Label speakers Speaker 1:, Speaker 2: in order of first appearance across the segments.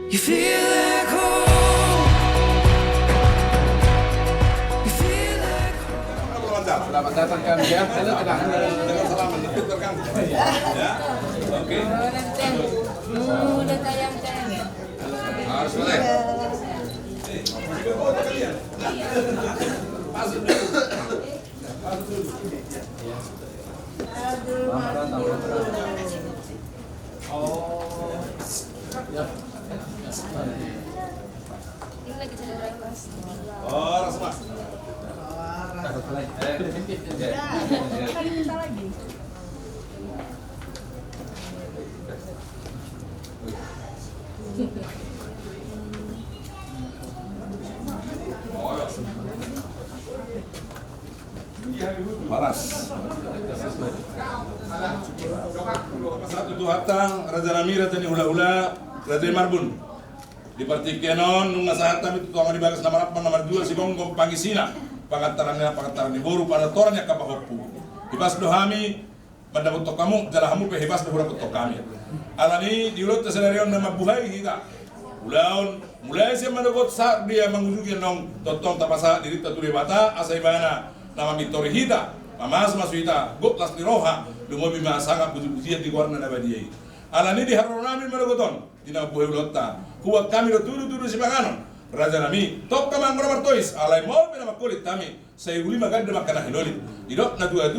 Speaker 1: You feel like home. You feel like home.
Speaker 2: Selamat datang Kang ya. Halo Kang.
Speaker 3: Dengan selamat datang Kang. Ya. Oke.
Speaker 4: Udah tayang tayang.
Speaker 3: Harus boleh.
Speaker 4: Ini lagi cari request.
Speaker 3: Oh, semua.
Speaker 4: Kita lagi.
Speaker 3: Paras. Satu tu hatang Raja Namira tani hula-hula Raja Marbun. Di parti kenon nunga sahatam itu tuangan dibagas nomor 8 nomor 2 si gonggong pangisina. Pangataran ni boru pada torannya kapahoppu. Hibas dohami pada butok kamu jalan hamu pe hibas dohura butok kami. Alani diulut tesenarion nama buhay kita. Ulaun mulai siya managot sa dia mangujugi nong totong tapasa diri taturi bata asay bana nama mitori hita mamas masuita goplas ni roha lumobi masanga puji-pujian di warna nabadiai. Alani di haronami managoton dina buhay ulotta. Kuat kami do tudu si panganon. Raja nami tok kamang nomor tois alai mau pena makulit kami saya uli makan de makana hiloli idok na dua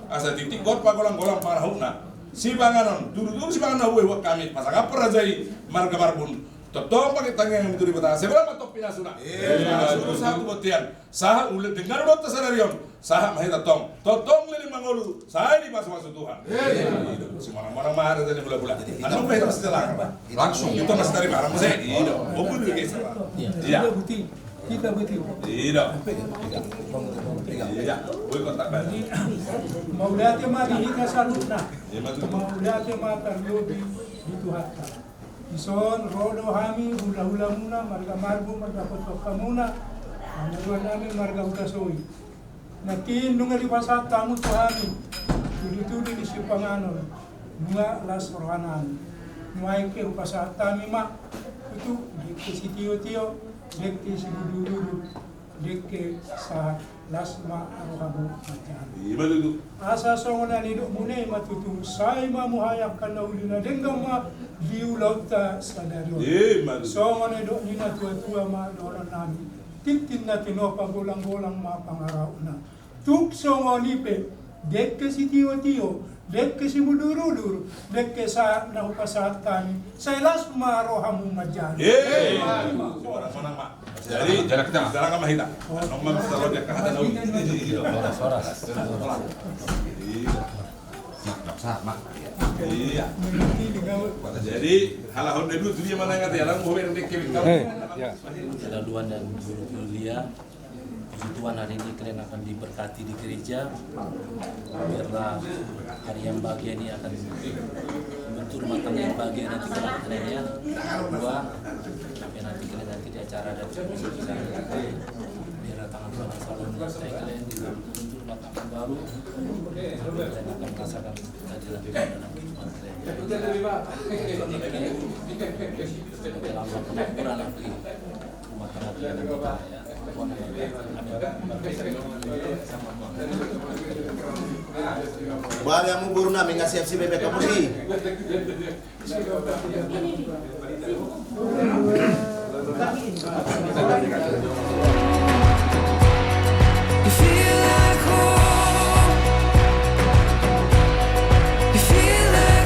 Speaker 3: asa titik got pagolang-golang parahuna si panganon tudu si panganon buat kami pasang apa rajai marga marbun totong pakai tangan yang itu bata seberapa top pinasuna suruh satu botian sah ule dengar dot tersenarion sah mahita totong lili mangolu saya di masuk Tuhan si mana-mana mahar dari bula-bula anu mahita setelah langsung itu masih dari barang saya iya opun juga iya
Speaker 5: kita betul.
Speaker 3: Iya. Iya. Boleh kontak balik.
Speaker 5: Mau lihat mah kita salutna.
Speaker 3: Iya betul.
Speaker 5: Mau lihat mah terlebih itu hatta. Ison rodo hami hula-hula muna marga marbu marga potok muna. Anaduan nami marga utasoi. Natin nunga di pasat tamu tu hami. Tudu-tudu di sipanganon. Nunga las rohanan. Nuai ke pasat tami mah itu di sitio-tio. Dekke si dulu dekke sa lasma arohabu macam.
Speaker 3: Iya betul.
Speaker 5: Asa songonan hidup munai matutu sai ma muhayak kana ulina denggam ma liulauta sadario.
Speaker 3: Iya betul.
Speaker 5: Songonan hidup nina tua-tua ma doran nami. Tintin na tinopa golang-golang ma pangarauna. Tuk songonipe dekke si tio-tio. Dekke si mudur-udur, dekke sa nakupasat kami, sa ilas marohamu majan.
Speaker 3: Orang-orang mak. Jadi jalan kita, jalan kami mahita. Nomor kalau dia kahada nawi.
Speaker 2: Soras. Mak.
Speaker 3: Iya. Jadi halahon dulu dia mana yang dia lang boleh dekke kamu.
Speaker 6: Kedaluan dan guru kuliah. Puji Tuhan hari ini kalian akan diberkati di gereja. Biarlah hari yang bahagia ini akan membentuk rumah tangga yang bahagia nanti kalian ya. Kedua, sampai nanti kalian nanti di acara dan biarlah tangan Tuhan selalu menyertai kalian di dalam membentuk rumah tangga baru. Dan akan merasakan keadilan Tuhan dalam kehidupan kalian. Dalam pengukuran nanti rumah tangga kalian ya.
Speaker 7: Bang yang guru namin nga CFC bebek kamu sih.
Speaker 1: You feel like home. You feel like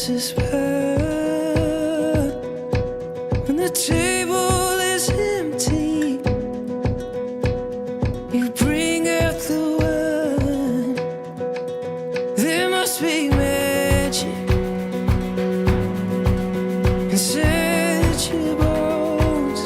Speaker 1: us hurt when the table is empty. You bring out the wine. There must be magic inside your bones.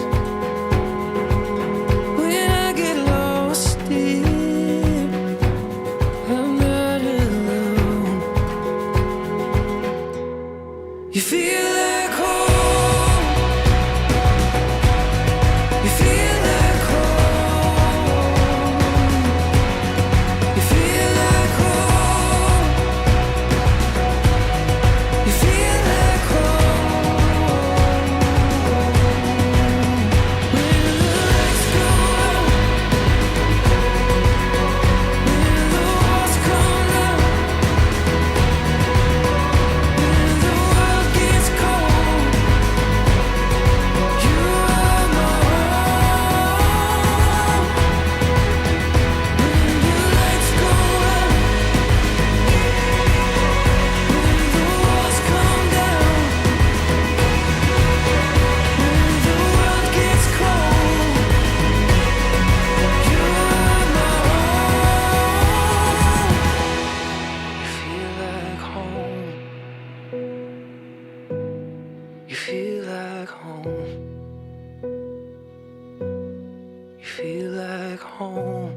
Speaker 1: feel like home.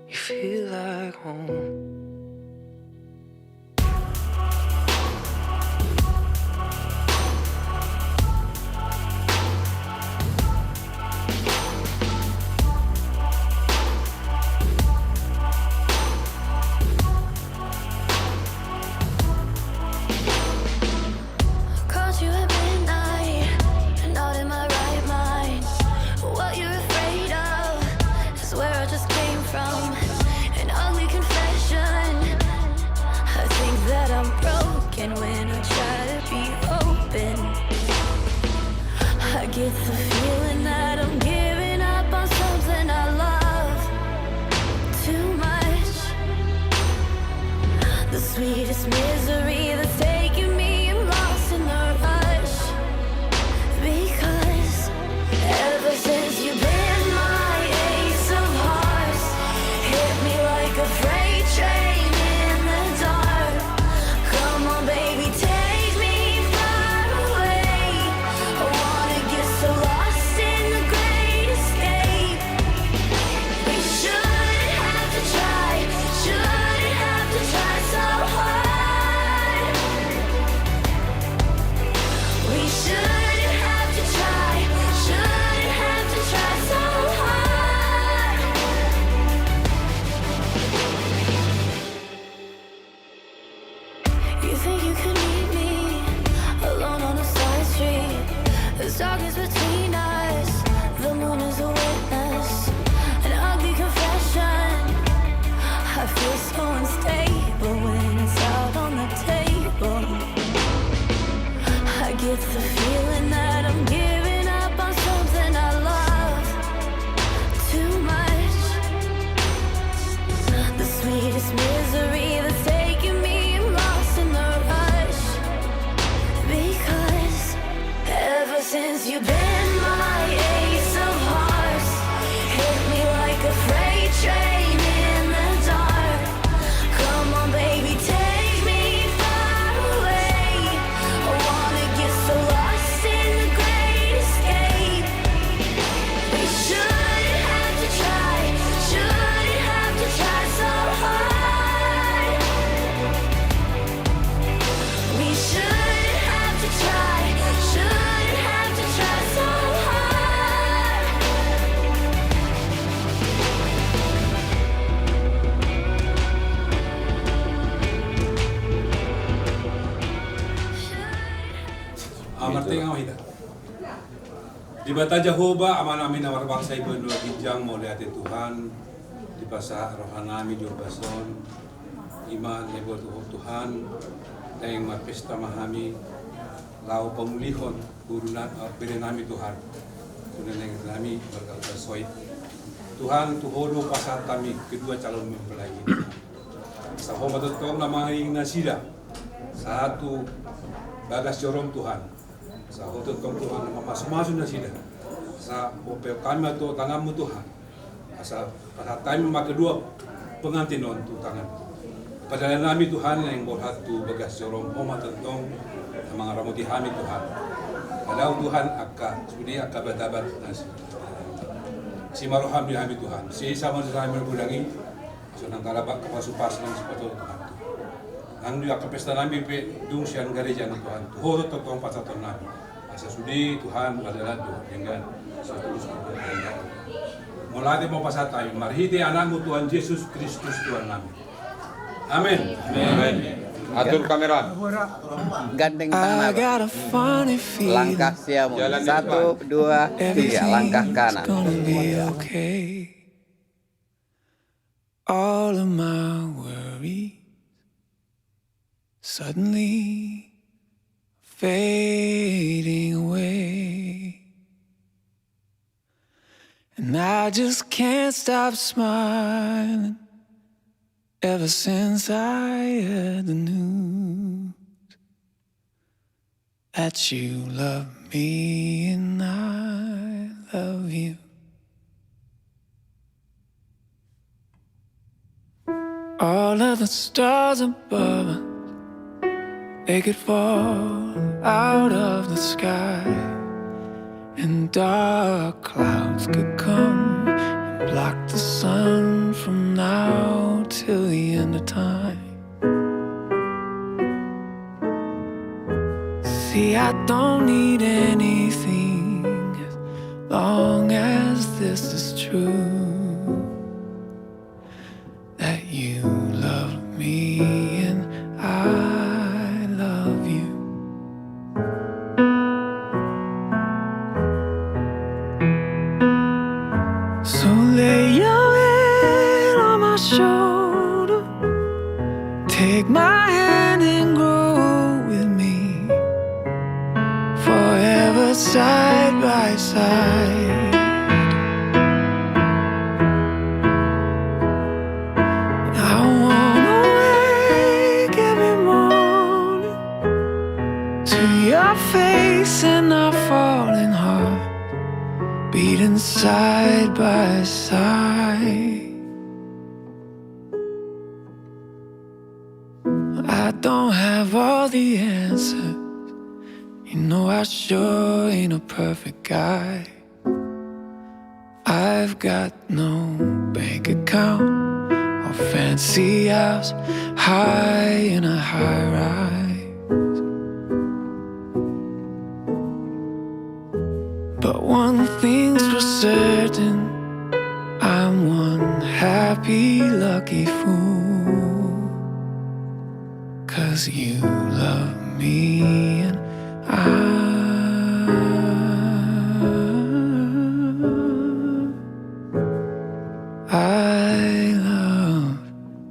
Speaker 1: You feel like home.
Speaker 8: Called you at midnight, and not in my right mind. What you're afraid of is where I just came from. An ugly confession. I think that I'm broken when I try to be open. I get the feeling that I'm giving up on something I love too much. The sweetest misery that's taking me, I'm lost in the rush. Because ever since you've been my ace of hearts, hit me like a freight train in the dark. Come on, baby, take me far away. I wanna get so lost in the great escape. We should have to try so hard. We should have to try so hard. You think you could meet me alone on a side street? There's darkness between us, the moon is a witness. An ugly confession. I feel so unstable when it's out on the table. I get the feeling that I'm giving up on something I love too much. The sweetest misery that's taking me, I'm lost in the rush. Because ever since you've been my ace of hearts, hit me like a freight train in the dark. Come on, baby, take me far away. I wanna get so lost in the great escape. We should have to try so hard. We should have to try so hard.
Speaker 9: Amarting ang hita. Di bata Jehovah aman namin na marbangsa ibu nula gijang mo lihat Tuhan di pasar rohan namin jurbason iman nebo Tuhan tayong mapesta mahami lau pemulihon burunan beri nami Tuhan kunan yang nami berkata soit Tuhan tuholo pasar kami kedua calon mempelai sa homatotong namahing nasida satu bagas jorom Tuhan sa hotot kong Tuhan na mamasmaso na sila sa opeo kami ato tanganmu Tuhan sa tayo makadua pengantinon tu tangan padahal nami Tuhan yang borhat tu bagas jorong homatotong na mga ramuti hami Tuhan adaw Tuhan akka sudi akka batabat nas si maroham di hami Tuhan si sama sa kami bulangi so nang kalabak kapasupas ng sepatu Tuhan ang dia kapesta namin pe dung siang gereja ng Tuhan tuhoro totong pasaton namin asa sudi Tuhan adalah doa dengan satu mulai mau pasat tayo marhiti anakmu Tuhan Yesus Kristus Tuhan namin amin amin
Speaker 2: Atur kamera.
Speaker 10: Gandeng
Speaker 1: I
Speaker 10: tangan
Speaker 1: got a funny feeling
Speaker 10: langkah siamu
Speaker 9: Jalan di
Speaker 10: 1, 2, 3 langkah kanan
Speaker 1: gonna be okay. All of my worries suddenly fading away, and I just can't stop smiling ever since I heard the news that you love me and I love you. All of the stars above us, they could fall out of the sky and dark clouds could come and block the sun from now till the end of time. See, I don't need anything as long as this is true, that you love me and I love you. So lay your head on my shoulder, take my hand and grow with me, forever side by side. I wanna wake every morning to your face and our falling heart beating side by side. I don't have all the answers, you know I sure ain't a perfect guy. I've got no bank account or fancy house high in a high rise, but one thing's for certain, I'm one happy lucky fool, 'cause you love me and I love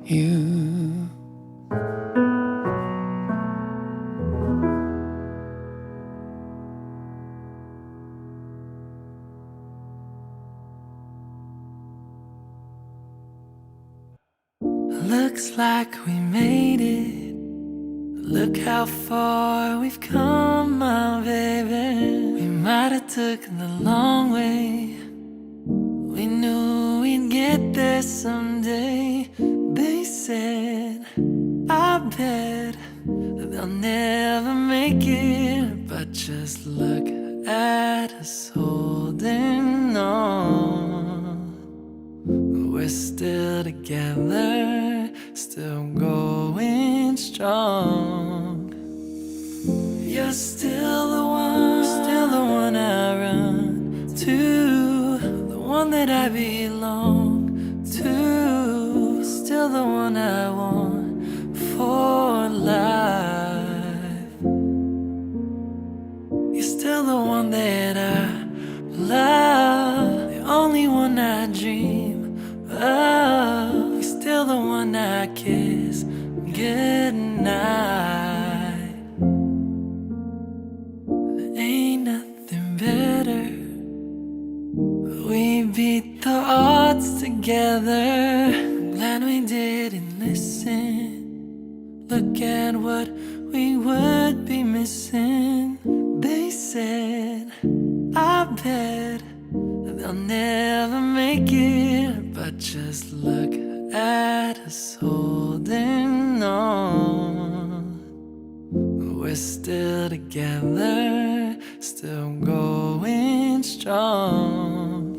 Speaker 1: you. Looks like we made it. Look how far we've come, my baby. We might have taken the long way. We knew we'd get there someday. They said, I bet they'll never make it, but just look at us holding on. We're still together, still going strong. You're still the one I run to, the one that I belong to, still the one I want for life. You're still the one that I love, the only one I dream of. You're still the one I kiss goodnight. There ain't nothing better. We beat the odds together. I'm glad we didn't listen. Look at what we would be missing. They said, I bet they'll never make it, but just look at us holding on. We're still together, still going strong.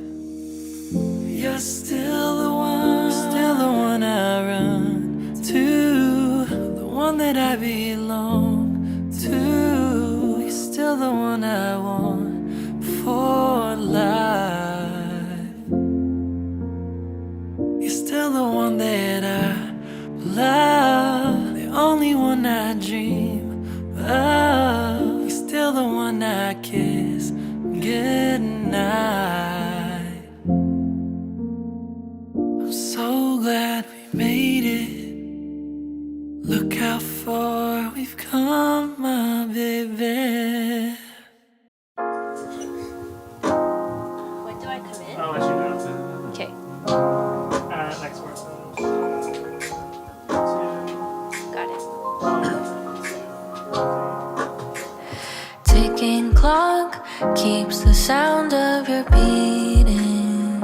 Speaker 1: You're still the one I run to, the one that I belong to. You're still the one I want for life. You're still the one that I love, the only one I dream of. You're still the one I kiss goodnight. I'm so glad we made it. Look how far we've come, my baby.
Speaker 4: When do I come in?
Speaker 11: I'll let you know.
Speaker 4: Okay.
Speaker 11: Next person.
Speaker 8: Got it. Ticking clock keeps the sound of your beating.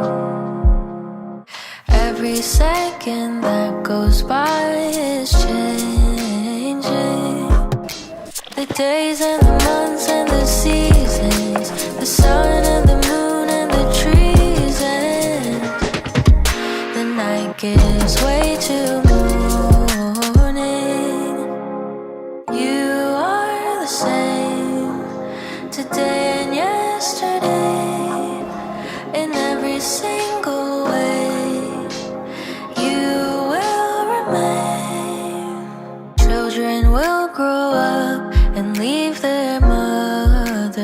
Speaker 8: Every second that goes by is changing. The days and the months and the seasons, the sun today and yesterday. In every single way, you will remain. Children will grow up and leave their mothers,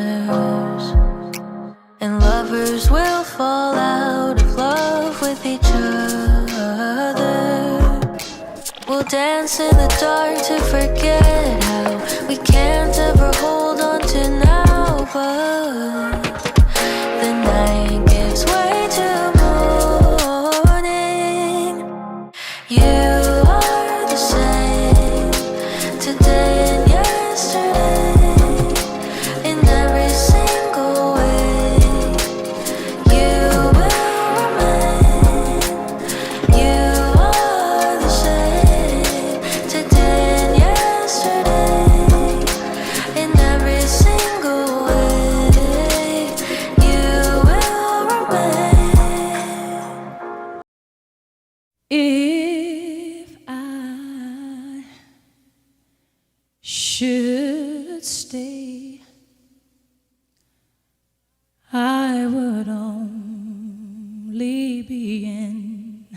Speaker 8: and lovers will fall out of love with each other. We'll dance in the dark to forget how we can't ever hold on to now, but the night gives way to morning. You are the same today and yesterday. In every single way, you will remain. You are the same today and yesterday. In every single way, you will remain.
Speaker 1: If I should stay, I would only be in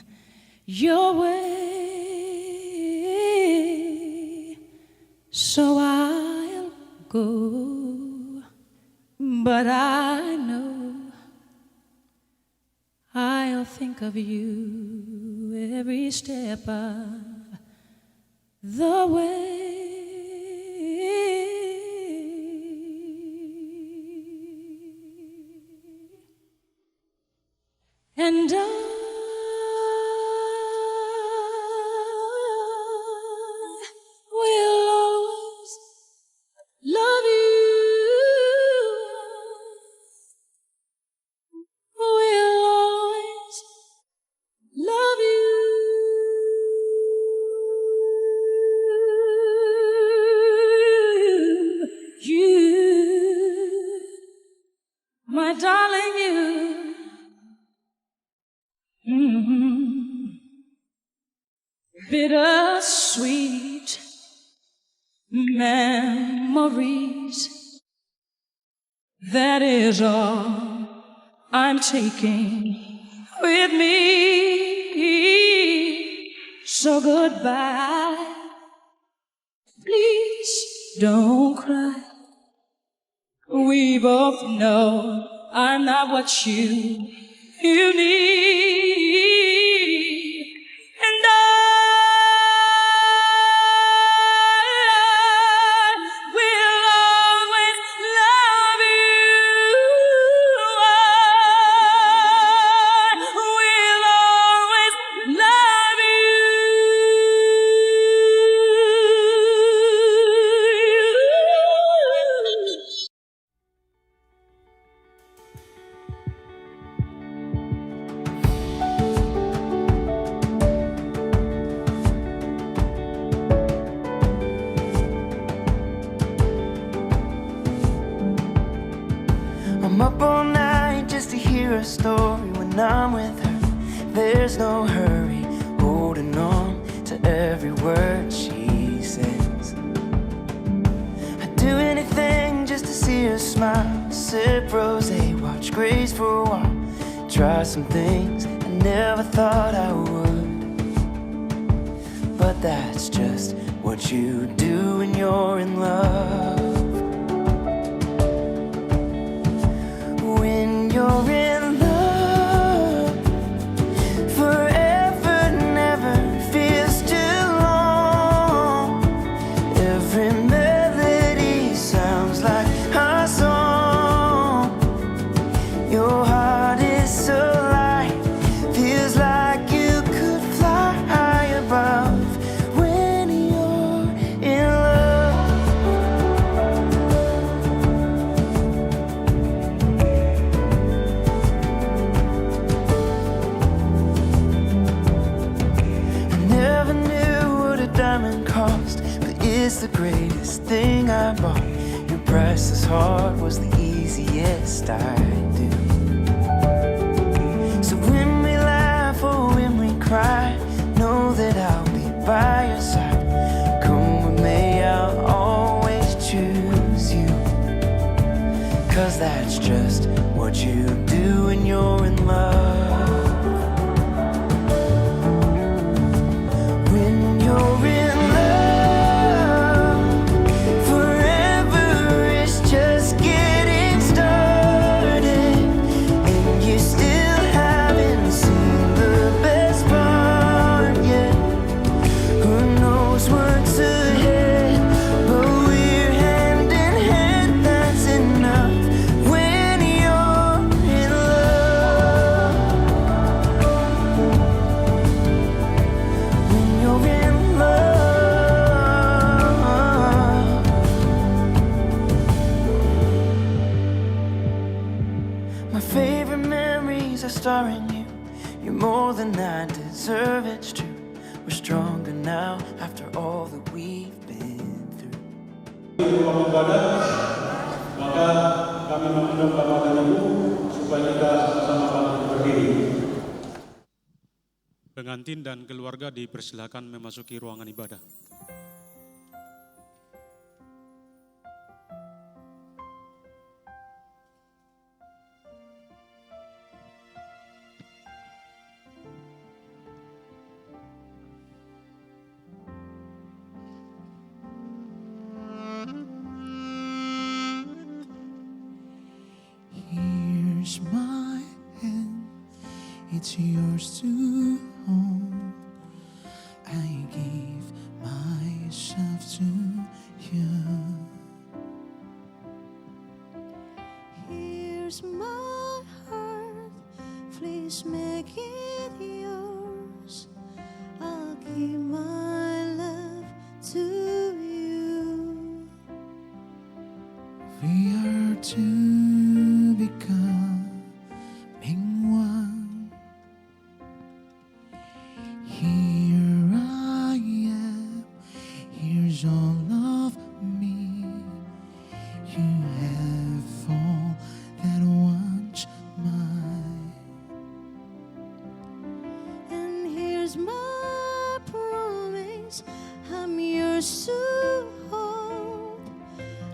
Speaker 1: your way, so I'll go, but I know I'll think of you every step of the way. And I will always love you. Will always love you. You, my darling, you. Bittersweet memories, that is all I'm taking with me. So goodbye, please don't cry. We both know I'm not what you need. And I will always love you. I will always love you. I'm up all night just to hear a story. When I'm with her, there's no hurry, holding on to every word she says. I'd do anything just to see her smile, sip rosé, watch Grace for a while, try some things I never thought I would. But that's just what you do when you're in love. When you're in love, forever never feels too long. Every melody sounds like a song. Your heart is so light, feels like you could fly above when you're in love. Diamond cost, but it's the greatest thing I bought. Your priceless heart was the easiest I do. So when we laugh or when we cry, know that I'll be by your side. Come with me, I'll always choose you. 'cause that's just what you do when you're in love. When you're in love, forever is just getting started, and you still haven't seen the best part yet. Who knows what's ahead, but we're hand in hand, that's enough. When you're in love, when you're in love, my favorite memories are starring you. You're more than I deserve, it's true. We're stronger now after all that we've been through.
Speaker 5: Maka kami meminta kepada Ibu supaya kita sama-sama berdiri.
Speaker 9: Pengantin dan keluarga dipersilakan memasuki ruangan ibadah.
Speaker 1: Here's my hand, it's yours to hold. I give myself to you.
Speaker 8: Here's my heart, please make it yours. I'll give my love to you.
Speaker 1: We are to becoming one. Here I am, here's all of me. You have all that once mine.
Speaker 8: And here's my promise, I'm yours to hold.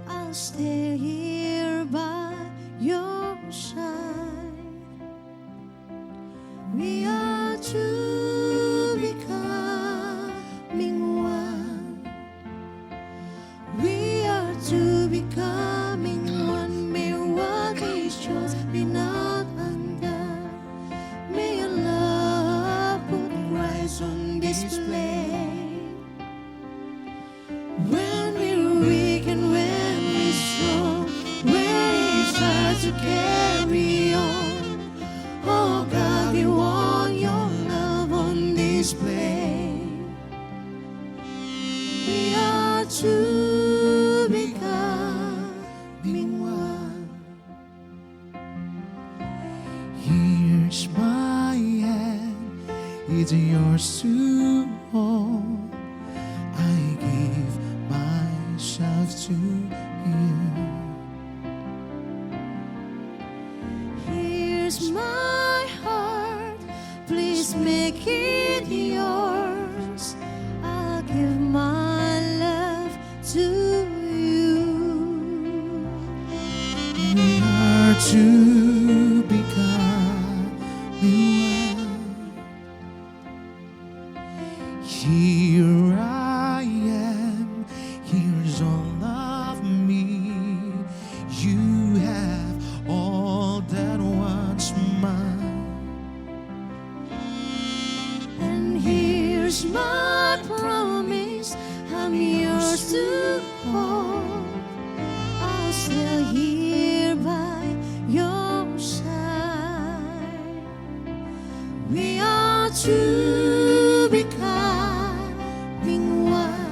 Speaker 8: I'll stay here by your side. We are to becoming one. We are to becoming one. May what is yours be not undone. May your love put rise on display. When we're weak and when we're strong, when it's hard to carry on, oh God, we want your love on display. We are to becoming one.
Speaker 1: Here's my hand, it's yours to hold. I give myself to you.
Speaker 8: Here's my heart, please make it yours. I'll give my love to you.
Speaker 1: We are to become one. Here I am, here's all of me. You have all that once mine.
Speaker 8: And here's my promise, I'm yours to hold. I'll stay here by your side. We are to becoming one.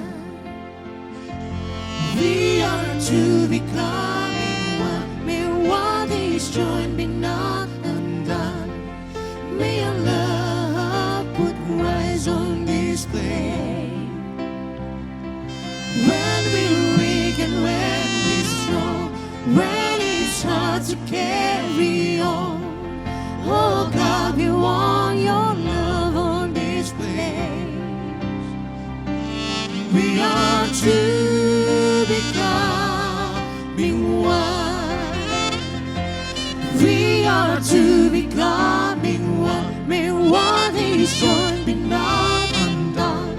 Speaker 8: We are to becoming one. May what is joined be not undone. May your love put rise on display. When we're weak and when we're strong, when it's hard to carry on, oh God, we want your love on display. We are to becoming one. are two becoming one. May what is joined be not undone.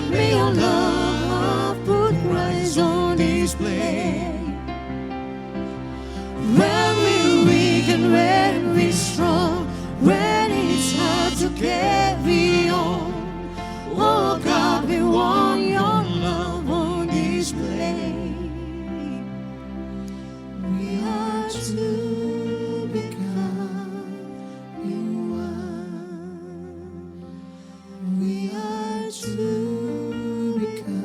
Speaker 8: May your love put Christ on display. When we're weak and when we're strong, when it's hard to carry on, oh God, we want your love on display. We are to becoming one. We are to becoming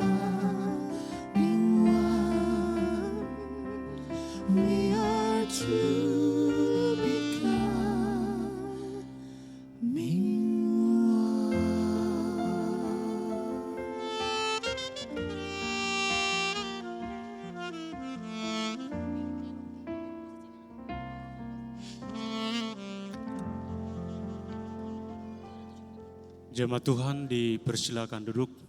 Speaker 8: one. We are to
Speaker 9: Jemaat Tuhan dipersilakan duduk.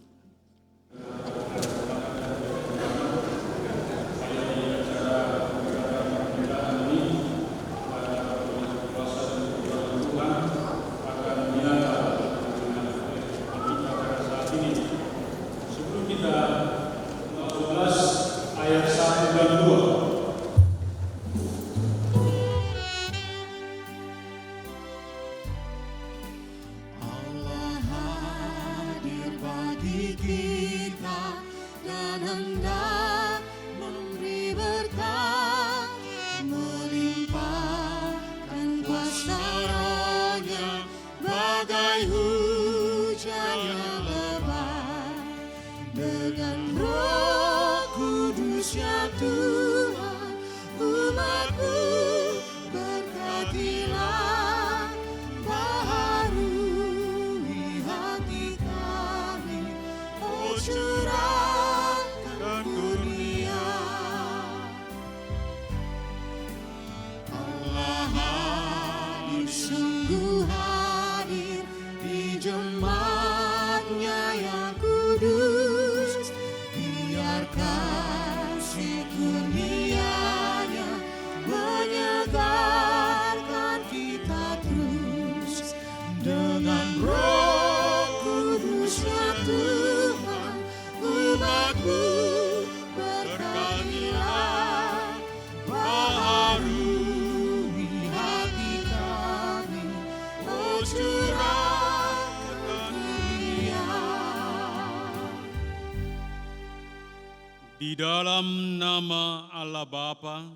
Speaker 9: Di dalam nama Allah Bapa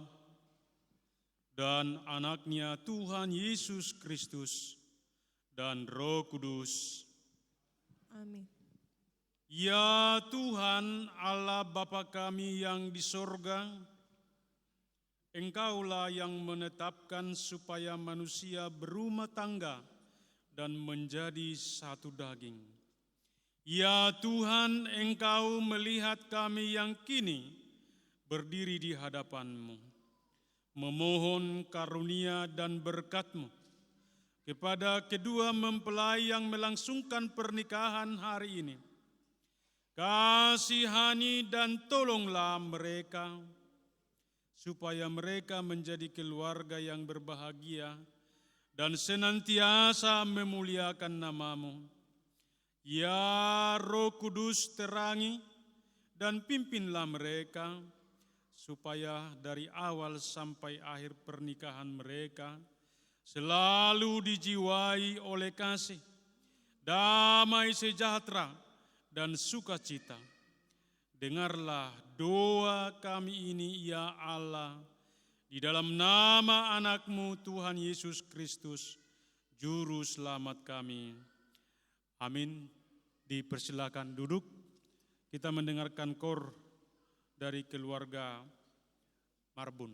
Speaker 9: dan Anaknya Tuhan Yesus Kristus dan Roh Kudus.
Speaker 8: Amin.
Speaker 9: Ya Tuhan Allah Bapa kami yang di sorga, Engkaulah yang menetapkan supaya manusia berumah tangga dan menjadi satu daging. Ya Tuhan, Engkau melihat kami yang kini berdiri di hadapan-Mu, memohon karunia dan berkat-Mu kepada kedua mempelai yang melangsungkan pernikahan hari ini. Kasihani dan tolonglah mereka, supaya mereka menjadi keluarga yang berbahagia dan senantiasa memuliakan nama-Mu. Ya Roh Kudus, terangi dan pimpinlah mereka, supaya dari awal sampai akhir pernikahan mereka selalu dijiwai oleh kasih, damai sejahtera, dan sukacita. Dengarlah doa kami ini, ya Allah, di dalam nama Anak-Mu Tuhan Yesus Kristus, Juru Selamat kami. Amin. Dipersilakan duduk. Kita mendengarkan kor dari keluarga Marbun.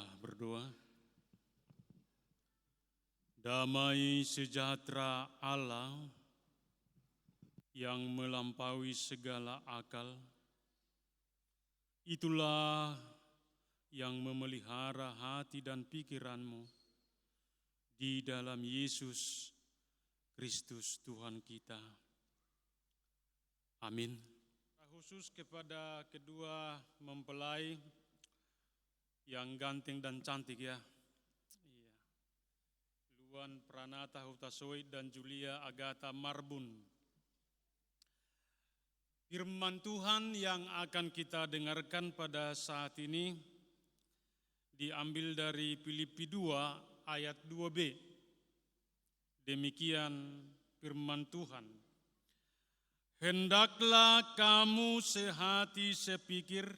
Speaker 12: Kita berdoa. Damai sejahtera Allah yang melampaui segala akal, itulah yang memelihara hati dan pikiranmu di dalam Yesus Kristus Tuhan kita. Amin. Khusus kepada kedua mempelai yang ganteng dan cantik ya. Luan Pranata Hutasoy dan Julia Agatha Marbun. Firman Tuhan yang akan kita dengarkan pada saat ini diambil dari Filipi 2 ayat 2b. Demikian firman Tuhan. Hendaklah kamu sehati sepikir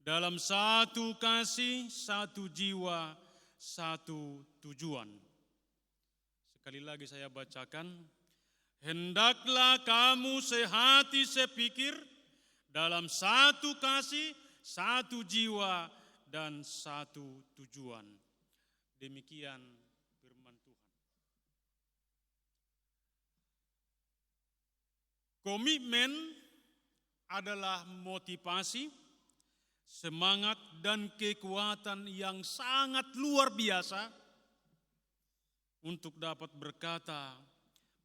Speaker 12: dalam satu kasih, satu jiwa, satu tujuan. Sekali lagi saya bacakan. Hendaklah kamu sehati sepikir dalam satu kasih, satu jiwa, dan satu tujuan. Demikian firman Tuhan. Komitmen adalah motivasi, semangat dan kekuatan yang sangat luar biasa untuk dapat berkata,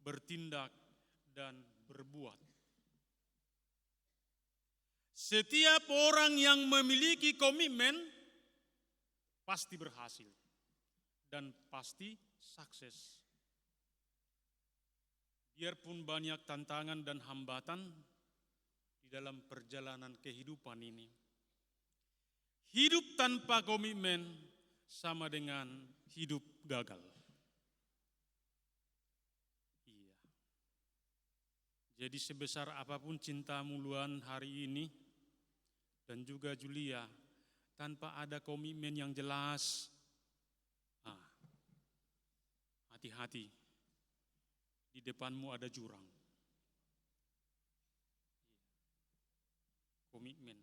Speaker 12: bertindak, dan berbuat. Setiap orang yang memiliki komitmen pasti berhasil dan pasti sukses. Biarpun banyak tantangan dan hambatan di dalam perjalanan kehidupan ini. Hidup tanpa komitmen sama dengan hidup gagal. Iya. Jadi sebesar apapun cintamu Luan hari ini dan juga Julia, tanpa ada komitmen yang jelas, hati-hati, di depanmu ada jurang. Komitmen.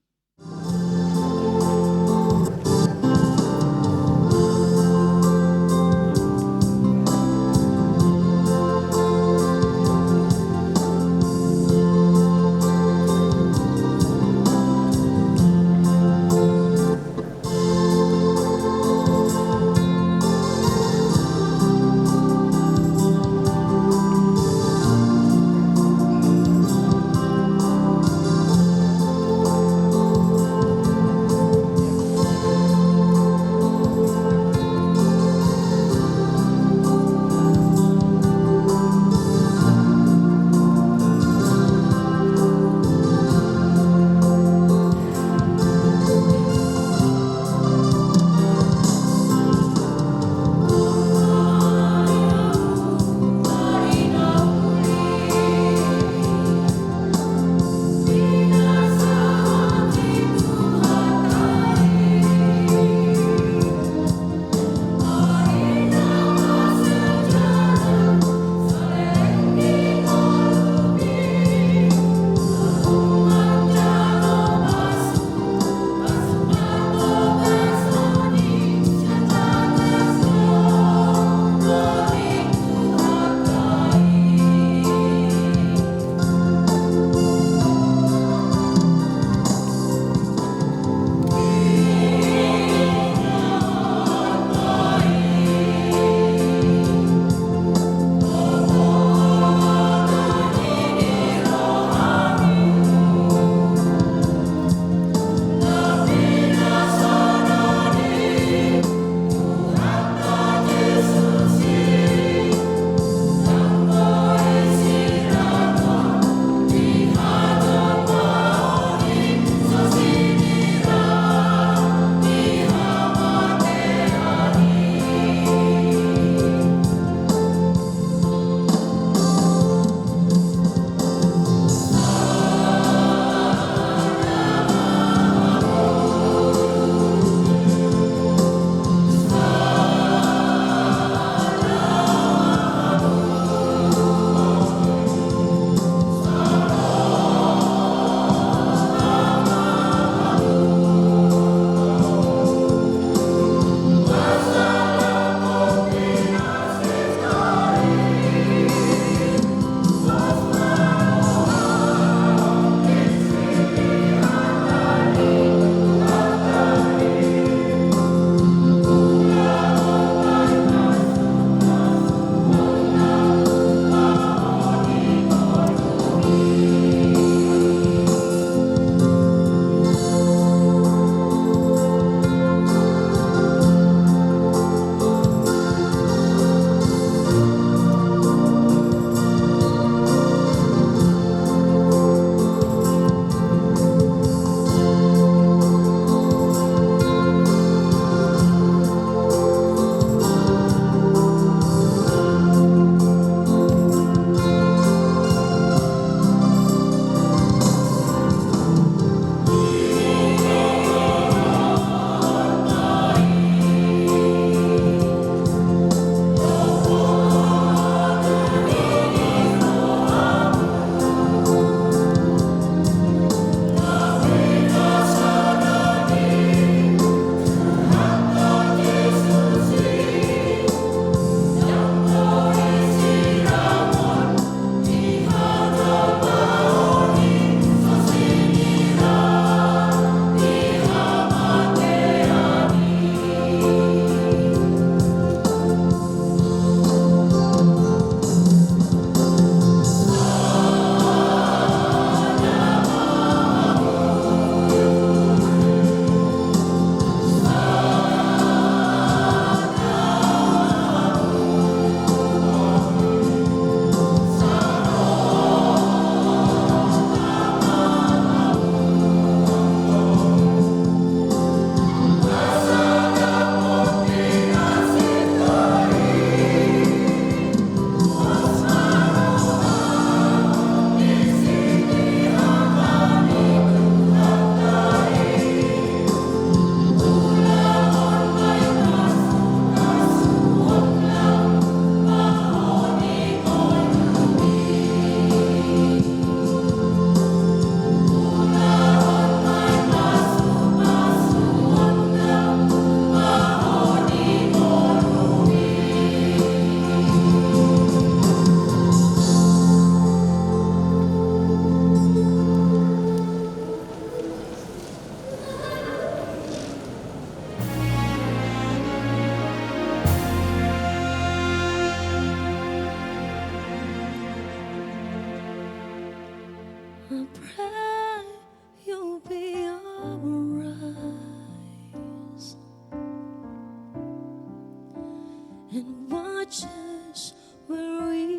Speaker 8: just where we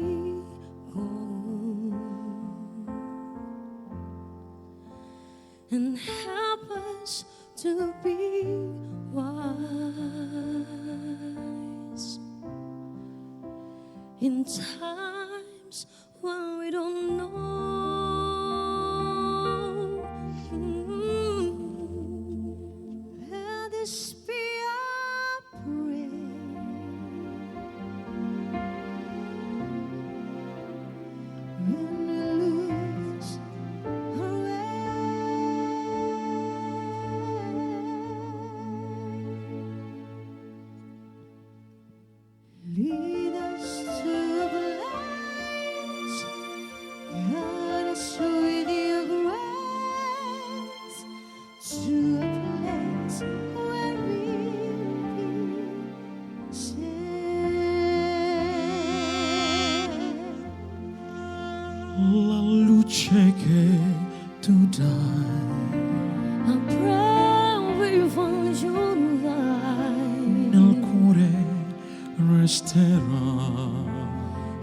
Speaker 8: go, and help us to be wise in times when we don't know. Let this be our prayer. When we lose our way, lead us to a place, guide us with your grace, to a place where we'll be safe.
Speaker 1: La luce che tu dai,
Speaker 8: I pray we find your light,
Speaker 1: nel cuore resterà.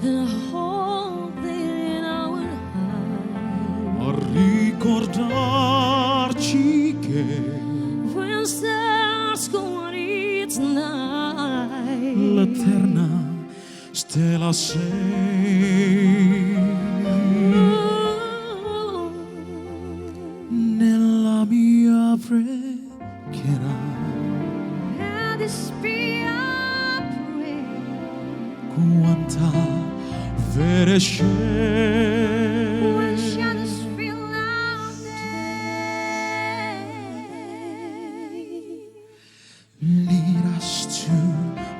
Speaker 8: and I hope that in our heart,
Speaker 1: A ricordarci che
Speaker 8: when stars go out each night,
Speaker 1: l'eterna stella sei. Nella mia preghiera
Speaker 8: let this be our prayer.
Speaker 1: quanta fede
Speaker 8: When
Speaker 1: c'è.
Speaker 8: shadows fill our day,
Speaker 1: Lead us to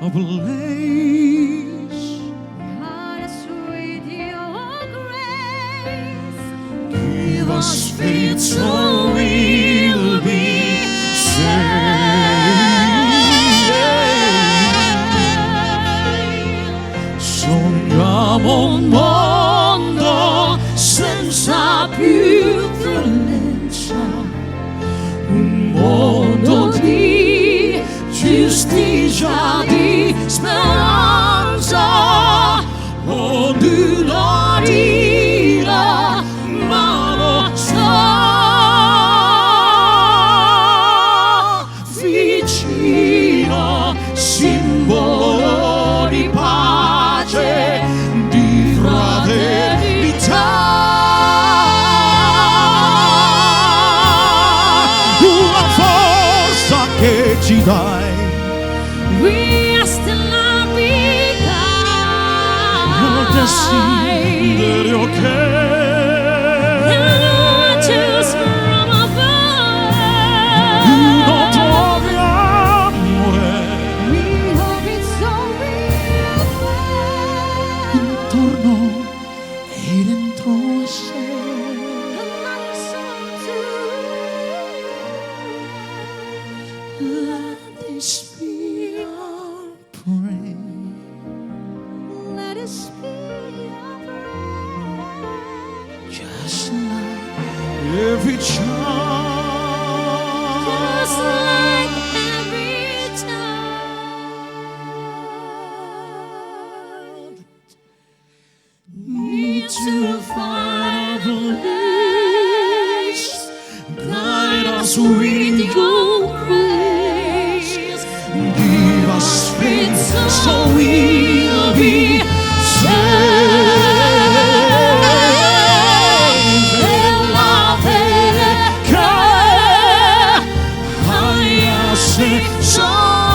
Speaker 1: a place,
Speaker 8: guide us with your grace.
Speaker 1: give us faith so we'll be saved. Sogniamo un mondo senza più violenza, un mondo di giustizia, di speranza, ognuno di la mano sta vicino, simbolo di pace, di fraternità. Una forza che ci dai,
Speaker 8: We are still not
Speaker 1: il desiderio che
Speaker 8: just from above.
Speaker 1: uno trovi amore
Speaker 8: We hope it's so real.
Speaker 1: intorno e dentro a sé.
Speaker 8: Another song to
Speaker 1: Let this be our prayer.
Speaker 8: let us be our prayer.
Speaker 1: Just like every child,
Speaker 8: Just like every child
Speaker 1: need to find a place. Guide us with your grace. Give us faith so we'll be saved. Nella fede che hai a sé sono.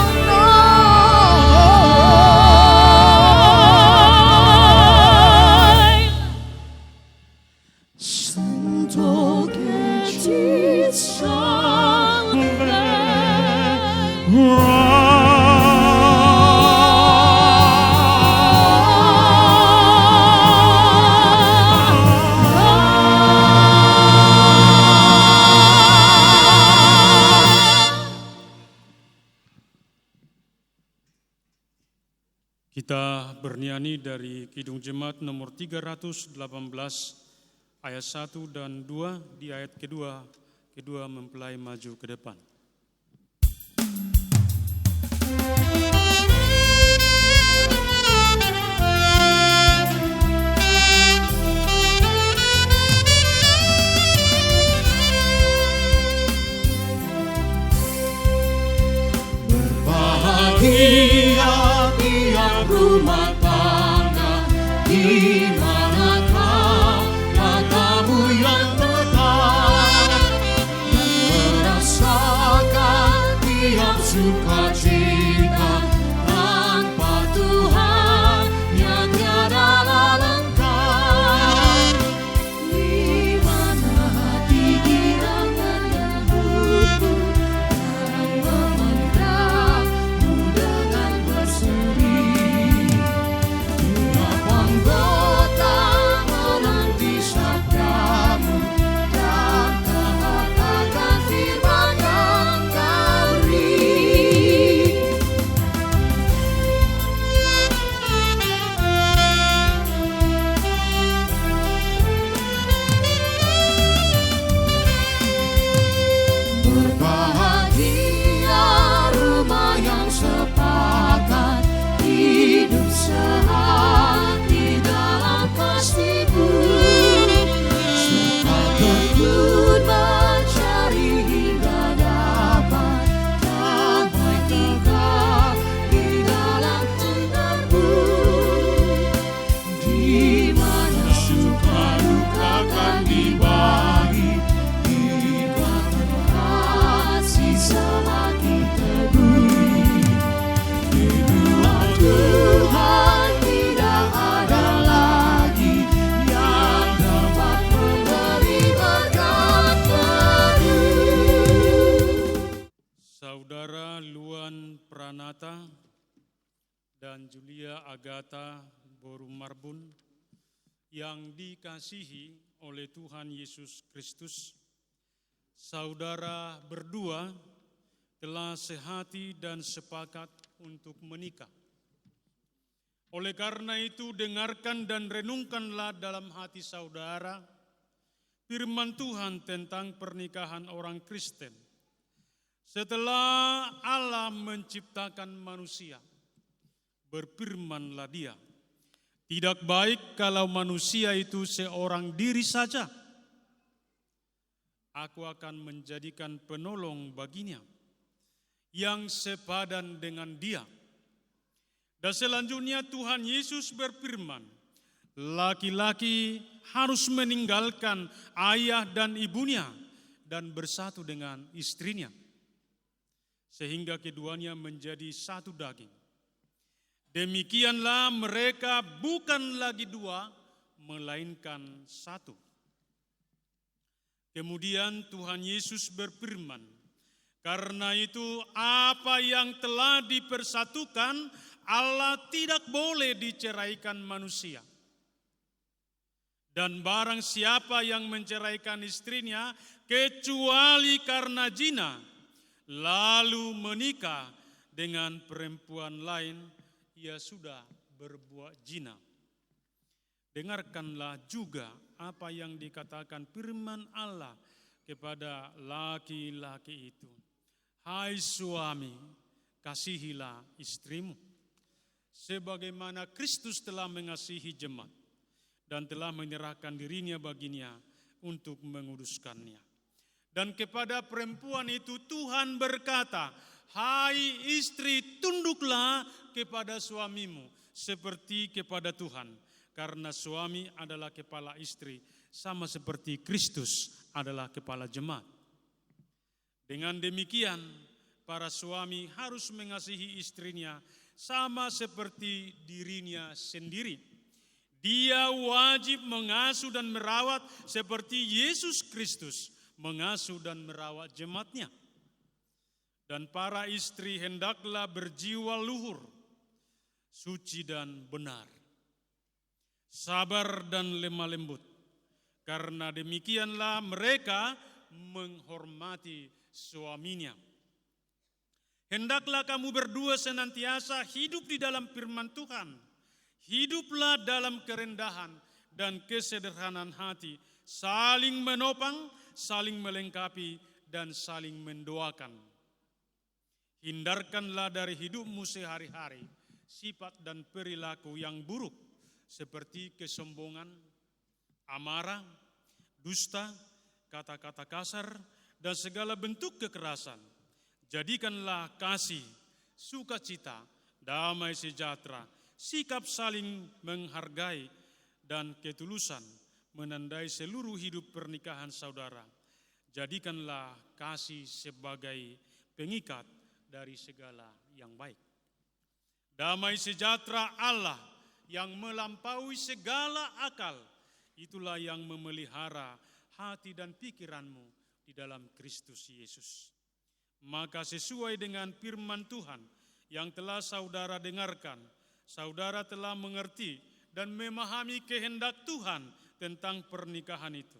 Speaker 1: Sento che ci
Speaker 12: Kita bernyanyi dari Kidung Jemaat nomor 318 ayat 1 dan 2 di ayat kedua mempelai maju ke depan.
Speaker 8: tiap-tiap rumah tangga, di manakah matamu yang tetap dan merasakan tiap sukacita. Tanpa Tuhan tiada lengkap. Di mana hati girangan yang luput, jarang memandangmu dengan berseri. Tiap anggota menanti sabdamu dan taat akan firman yang kau beri. Berbahagia rumah yang sepakat, hidup sehati dalam pastimu, serta tekun mencari hingga dapat damai tegak di dalam tendarmu. Di mana suka duka kan dibagi, ikatan kasih semakin teguh. Di dua Tuhan tidak ada lagi yang dapat memberi berkat penuh.
Speaker 12: Saudara Luan Pranata dan Julia Agatha Boru Marbun yang dikasihi oleh Tuhan Yesus Kristus, saudara berdua telah sehati dan sepakat untuk menikah. Oleh karena itu, dengarkan dan renungkanlah dalam hati saudara firman Tuhan tentang pernikahan orang Kristen. Setelah Allah menciptakan manusia, berfirmanlah Dia, tidak baik kalau manusia itu seorang diri saja. Aku akan menjadikan penolong baginya yang sepadan dengan dia. Dan selanjutnya Tuhan Yesus berfirman, laki-laki harus meninggalkan ayah dan ibunya dan bersatu dengan istrinya, sehingga keduanya menjadi satu daging. Demikianlah mereka bukan lagi dua, melainkan satu. Kemudian Tuhan Yesus berfirman, karena itu apa yang telah dipersatukan Allah tidak boleh diceraikan manusia. Dan barang siapa yang menceraikan istrinya kecuali karena zina, lalu menikah dengan perempuan lain, ia sudah berbuat zina. Dengarkanlah juga apa yang dikatakan firman Allah kepada laki-laki itu. Hai suami, kasihilah istrimu, sebagaimana Kristus telah mengasihi jemaat dan telah menyerahkan dirinya baginya untuk menguduskannya. Dan kepada perempuan itu Tuhan berkata, hai istri, tunduklah kepada suamimu seperti kepada Tuhan, karena suami adalah kepala istri, sama seperti Kristus adalah kepala jemaat. Dengan demikian, para suami harus mengasihi istrinya sama seperti dirinya sendiri. Dia wajib mengasuh dan merawat seperti Yesus Kristus mengasuh dan merawat jemaatnya. Dan para istri hendaklah berjiwa luhur, suci dan benar, sabar dan lemah lembut. Karena demikianlah mereka menghormati suaminya. Hendaklah kamu berdua senantiasa hidup di dalam firman Tuhan. Hiduplah dalam kerendahan dan kesederhanaan hati, saling menopang, saling melengkapi, dan saling mendoakan. Hindarkanlah dari hidupmu sehari-hari sifat dan perilaku yang buruk, seperti kesombongan, amarah, dusta, kata-kata kasar, dan segala bentuk kekerasan. Jadikanlah kasih sukacita, damai sejahtera, sikap saling menghargai, dan ketulusan menandai seluruh hidup pernikahan saudara. Jadikanlah kasih sebagai pengikat dari segala yang baik. Damai sejahtera Allah yang melampaui segala akal, itulah yang memelihara hati dan pikiranmu di dalam Kristus Yesus. Maka sesuai dengan firman Tuhan yang telah saudara dengarkan, saudara telah mengerti dan memahami kehendak Tuhan tentang pernikahan itu.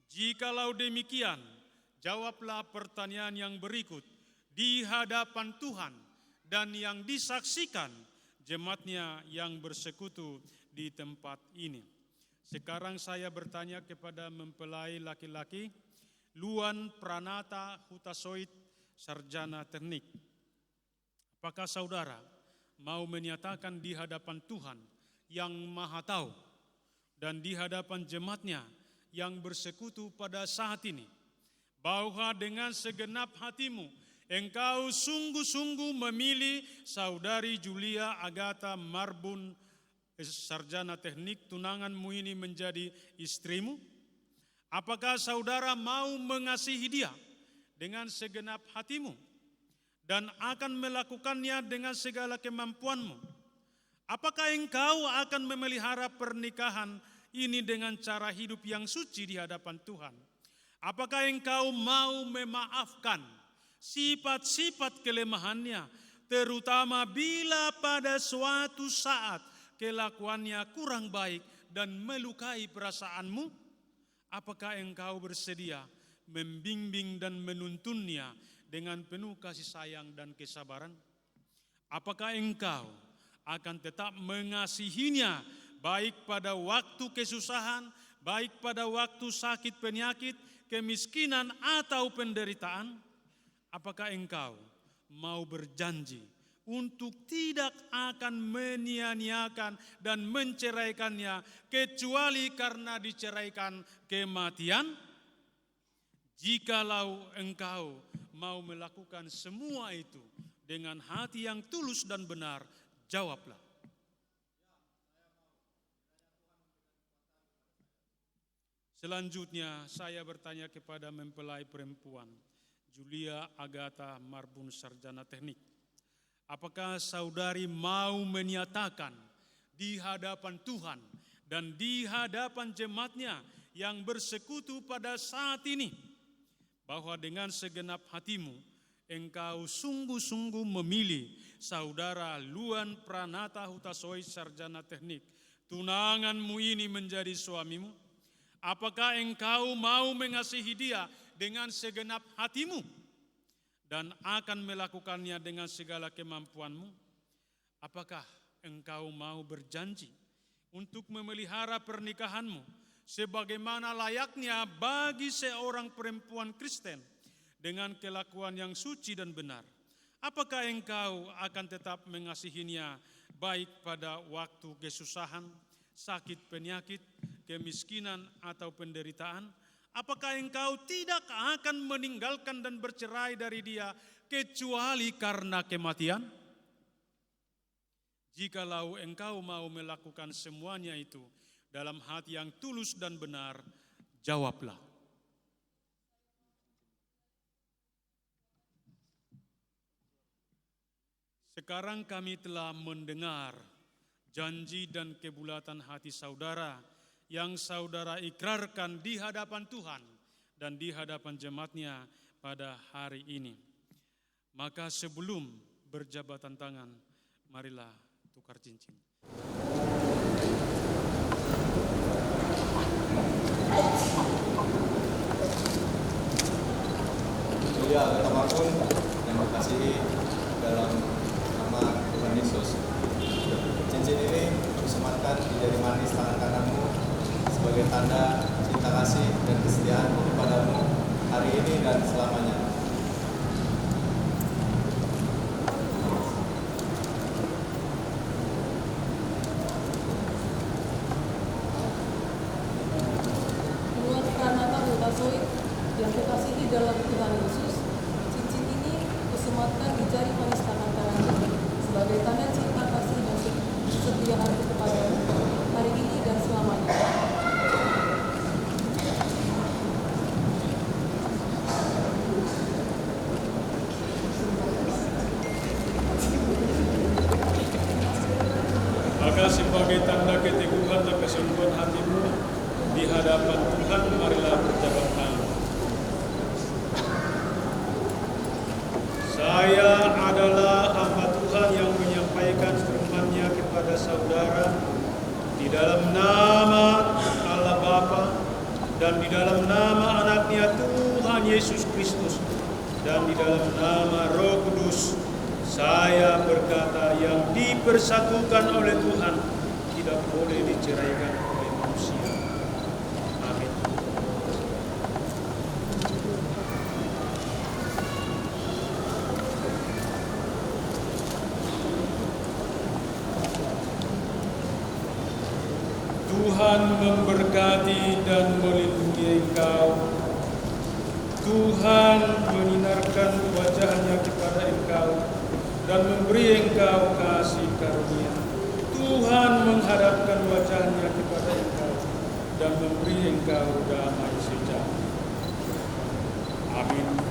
Speaker 12: Jikalau demikian, jawablah pertanyaan yang berikut di hadapan Tuhan dan yang disaksikan jemaatnya yang bersekutu di tempat ini. Sekarang saya bertanya kepada mempelai laki-laki, Luan Pranata Hutasoit, sarjana teknik. Apakah saudara mau menyatakan di hadapan Tuhan yang Maha Tahu dan di hadapan jemaatnya yang bersekutu pada saat ini, bahwa dengan segenap hatimu engkau sungguh-sungguh memilih saudari Julia Agatha Marbun, sarjana teknik, tunanganmu ini menjadi istrimu? Apakah saudara mau mengasihi dia dengan segenap hatimu dan akan melakukannya dengan segala kemampuanmu? Apakah engkau akan memelihara pernikahan ini dengan cara hidup yang suci di hadapan Tuhan? Apakah engkau mau memaafkan sifat-sifat kelemahannya, terutama bila pada suatu saat kelakuannya kurang baik dan melukai perasaanmu? Apakah engkau bersedia membimbing dan menuntunnya dengan penuh kasih sayang dan kesabaran? Apakah engkau akan tetap mengasihinya baik pada waktu kesusahan, baik pada waktu sakit penyakit, kemiskinan atau penderitaan? Apakah engkau mau berjanji untuk tidak akan menyia-nyiakan dan menceraikannya kecuali karena diceraikan kematian? Jikalau engkau mau melakukan semua itu dengan hati yang tulus dan benar, jawablah. Selanjutnya saya bertanya kepada mempelai perempuan Julia Agatha Marbun, sarjana teknik. Apakah saudari mau menyatakan di hadapan Tuhan dan di hadapan jemaatnya yang bersekutu pada saat ini bahwa dengan segenap hatimu engkau sungguh-sungguh memilih saudara Luan Pranata Hutasoit, sarjana teknik, tunanganmu ini menjadi suamimu? Apakah engkau mau mengasihi dia dengan segenap hatimu dan akan melakukannya dengan segala kemampuanmu? Apakah engkau mau berjanji untuk memelihara pernikahanmu sebagaimana layaknya bagi seorang perempuan Kristen dengan kelakuan yang suci dan benar? Apakah engkau akan tetap mengasihinya baik pada waktu kesusahan, sakit penyakit, kemiskinan atau penderitaan? Apakah engkau tidak akan meninggalkan dan bercerai dari dia kecuali karena kematian? Jikalau engkau mau melakukan semuanya itu dalam hati yang tulus dan benar, jawablah. Sekarang kami telah mendengar janji dan kebulatan hati saudara yang saudara ikrarkan di hadapan Tuhan dan di hadapan jemaatnya pada hari ini. Maka sebelum berjabatan tangan, marilah tukar cincin.
Speaker 13: Julia Agatha Marbun yang dikasihi dalam nama Tuhan Yesus. Cincin ini disematkan di jari manis tangan kananmu sebagai tanda cinta kasih dan kesetiaanku kepadamu hari ini dan selamanya.
Speaker 14: Luan Pranata Hutasoit yang kekasihi dalam Tuhan Yesus, cincin ini kusematkan di jari manis tangan kananmu
Speaker 12: Maka sebagai tanda keteguhan dan kesungguhan hatimu di hadapan Tuhan, marilah berjabat tangan. Saya adalah hamba Tuhan yang menyampaikan firman-Nya kepada saudara di dalam nama Allah Bapa dan di dalam nama Anak-Nya Tuhan Yesus Kristus dan di dalam nama Roh Kudus. Saya berkata, yang dipersatukan oleh Tuhan tidak boleh diceraikan oleh manusia. Amin. Tuhan memberkati dan melindungi engkau. Tuhan menyinarkan wajah-Nya kepada engkau dan memberi engkau kasih karunia. Tuhan menghadapkan wajah-Nya kepada engkau dan memberi engkau damai sejahtera. Amin.